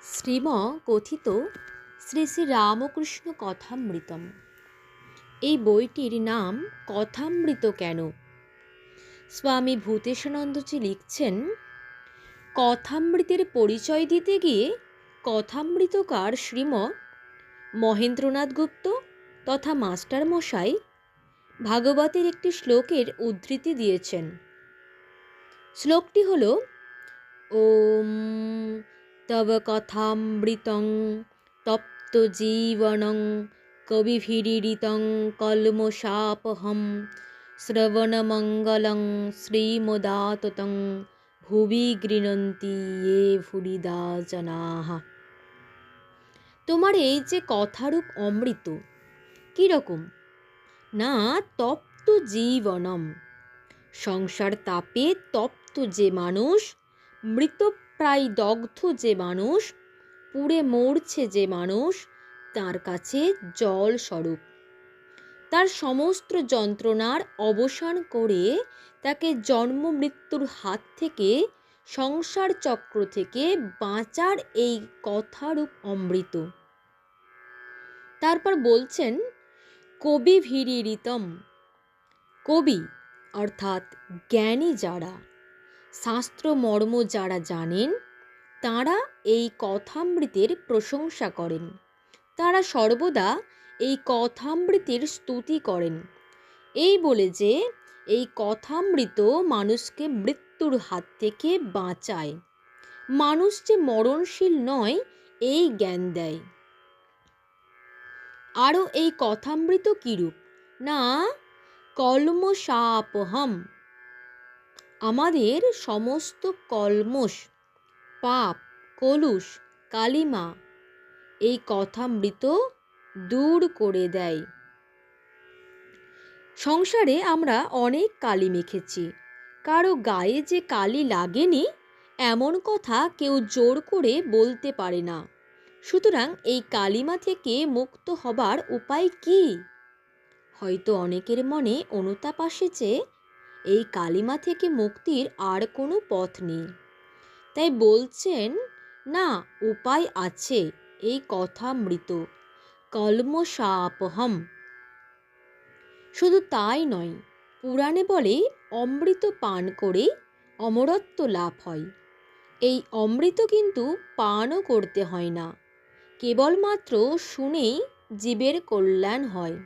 শ্রীম কথিত শ্রী শ্রী রামকৃষ্ণ কথামৃতম। এই বইটির নাম কথামৃত কেন? স্বামী ভূতেশানন্দজি লিখছেন, কথামৃতের পরিচয় দিতে গিয়ে কথামৃতকার শ্রীম মহেন্দ্রনাথ গুপ্ত তথা মাস্টার মশাই ভাগবতের একটি শ্লোকের উদ্ধৃতি দিয়েছেন। শ্লোকটি হল, ওম তব কথামৃতং তপ্ত জীবনং কবিভিরীড়িতং কলমশাপহম শ্রবণমঙ্গলং শ্রীমদাততং ভুবি গৃণন্তি ये ভুরিদা জনাঃ। তোমার এই যে কথারূপ অমৃত কীরকম? না, তপ্ত জীবনম, সংসার তাপে তপ্ত যে মানুষ, মৃতপ্রায় দগ্ধ যে মানুষ, পুড়ে মরছে যে মানুষ, তার কাছে জল স্বরূপ। তার সমস্ত যন্ত্রণার অবসান করে তাকে জন্ম মৃত্যুর হাত থেকে, সংসার চক্র থেকে বাঁচার এই কথারূপ অমৃত। তারপর বলছেন, কবি ভিরিরিতম, কবি অর্থাৎ জ্ঞানী যারা, শাস্ত্র মর্ম যারা জানেন, তাঁরা এই কথামৃতের প্রশংসা করেন। তারা সর্বদা এই কথামৃতের স্তুতি করেন, এই বলে যে এই কথামৃত মানুষকে মৃত্যুর হাত থেকে বাঁচায়, মানুষ যে মরণশীল নয় এই জ্ঞান দেয়। আরও এই কথামৃত কিরূপ? না, কলমশাপহম, আমাদের সমস্ত কলমশ, পাপ, কলুষ, কালিমা এই কথামৃত দূর করে দেয়। সংসারে আমরা অনেক কালি মেখেছি, কারো গায়ে যে কালি লাগেনি এমন কথা কেউ জোর করে বলতে পারে না। সুতরাং এই কালিমা থেকে মুক্ত হবার উপায় কি? হয়তো অনেকের মনে অনুতাপ আসে যে এই কালিমা থেকে মুক্তির আর কোনো পথ নেই। তাই বলছেন, না, উপায় আছে, এই কথামৃত কলমশাপহম। শুধু তাই নয়, পুরাণে বলে অমৃত পান করে অমরত্ব লাভ হয়। এই অমৃত কিন্তু পানও করতে হয় না, কেবলমাত্র শুনেই জীবের কল্যাণ হয়।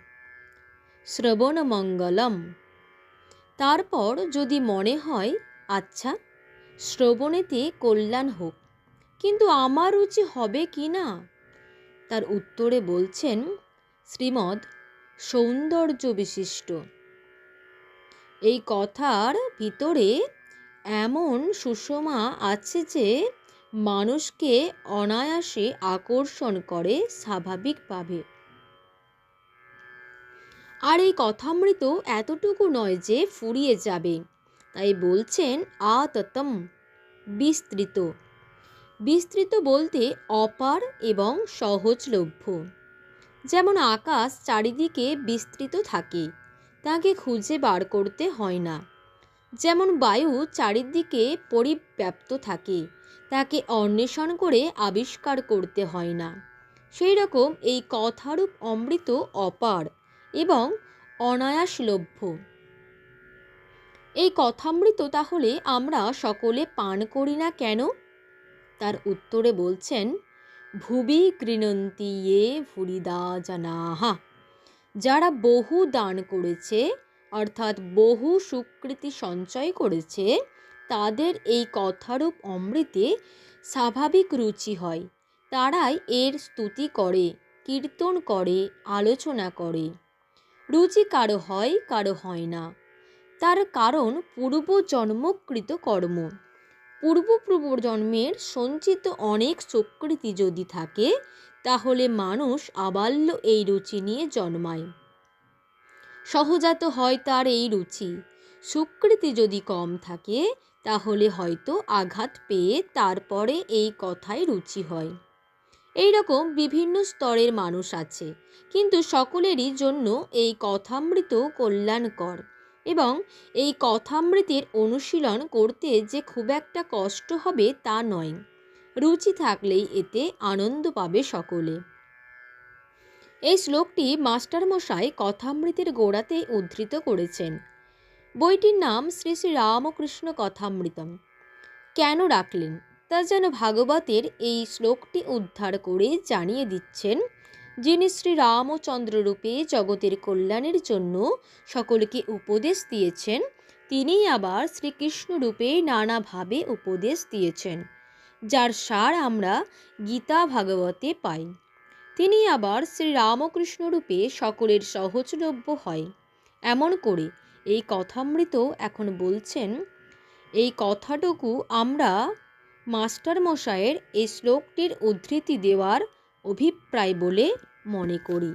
শ্রবণমঙ্গলম। তারপর যদি মনে হয়, আচ্ছা, শ্রবণেতে কল্যাণ হোক, কিন্তু আমার রুচি হবে কি না, তার উত্তরে বলছেন, শ্রীমদ্ সৌন্দর্য বিশিষ্ট। এই কথার ভিতরে এমন সুষমা আছে যে মানুষকে অনায়াসে আকর্ষণ করে স্বাভাবিকভাবে। আর এই কথামৃত এতটুকু নয় যে ফুরিয়ে যাবে, তাই বলছেন আততম, বিস্তৃত। বিস্তৃত বলতে অপার এবং সহজলভ্য। যেমন আকাশ চারিদিকে বিস্তৃত থাকে, তাকে খুঁজে বার করতে হয় না। যেমন বায়ু চারিদিকে পরিব্যাপ্ত থাকে, তাকে অন্বেষণ করে আবিষ্কার করতে হয় না। সেই রকম এই কথারূপ অমৃত অপার এবং অনায়াসলভ্য। এই কথামৃত তাহলে আমরা সকলে পান করি না কেন? তার উত্তরে বলছেন, ভুবি গৃণন্তি ये ভুরিদা জনাঃ। যারা বহু দান করেছে, অর্থাৎ বহু সুকৃতি সঞ্চয় করেছে, তাদের এই কথারূপ অমৃতে স্বাভাবিক রুচি হয়। তারাই এর স্তুতি করে, কীর্তন করে, আলোচনা করে। রুচি কারো হয়, কারো হয় না। তার কারণ পূর্বজন্মকৃত কর্ম। পূর্বজন্মের সঞ্চিত অনেক সুকৃতি যদি থাকে, তাহলে মানুষ আবাল্য এই রুচি নিয়ে জন্মায়। সহজাত হয় তার এই রুচি। সুকৃতি যদি কম থাকে, তাহলে হয়তো আঘাত পেয়ে তারপরে এই কথায় রুচি হয়। এই রকম বিভিন্ন স্তরের মানুষ আছে, কিন্তু সকলেরই জন্য এই কথামৃত কল্যাণকর। এবং এই কথামৃতের অনুশীলন করতে যে খুব একটা কষ্ট হবে তা নয়। রুচি থাকলেই এতে আনন্দ পাবে সকলে। এই শ্লোকটি মাস্টারমশাই কথামৃতের গোড়াতে উদ্ধৃত করেছেন। বইটির নাম শ্রী শ্রী রামকৃষ্ণ কথামৃতম। কেন রাখলেন তা যেন ভাগবতের এই শ্লোকটি উদ্ধার করে জানিয়ে দিচ্ছেন, যিনি শ্রী রামচন্দ্র রূপে জগতের কল্যাণের জন্য সকলকে উপদেশ দিয়েছেন, তিনিই আবার শ্রীকৃষ্ণ রূপে নানাভাবে উপদেশ দিয়েছেন, যার সার আমরা গীতা ভাগবতে পাই। তিনি আবার শ্রী রামকৃষ্ণ রূপে সকলের সহজলভ্য হয়। এমন করে এই কথামৃত এখন বলছেন। এই কথাটুকু আমরা মাস্টারমশায়ের এই শ্লোকটির উদ্ধৃতি দেওয়ার অভিপ্রায় বলে মনে করি।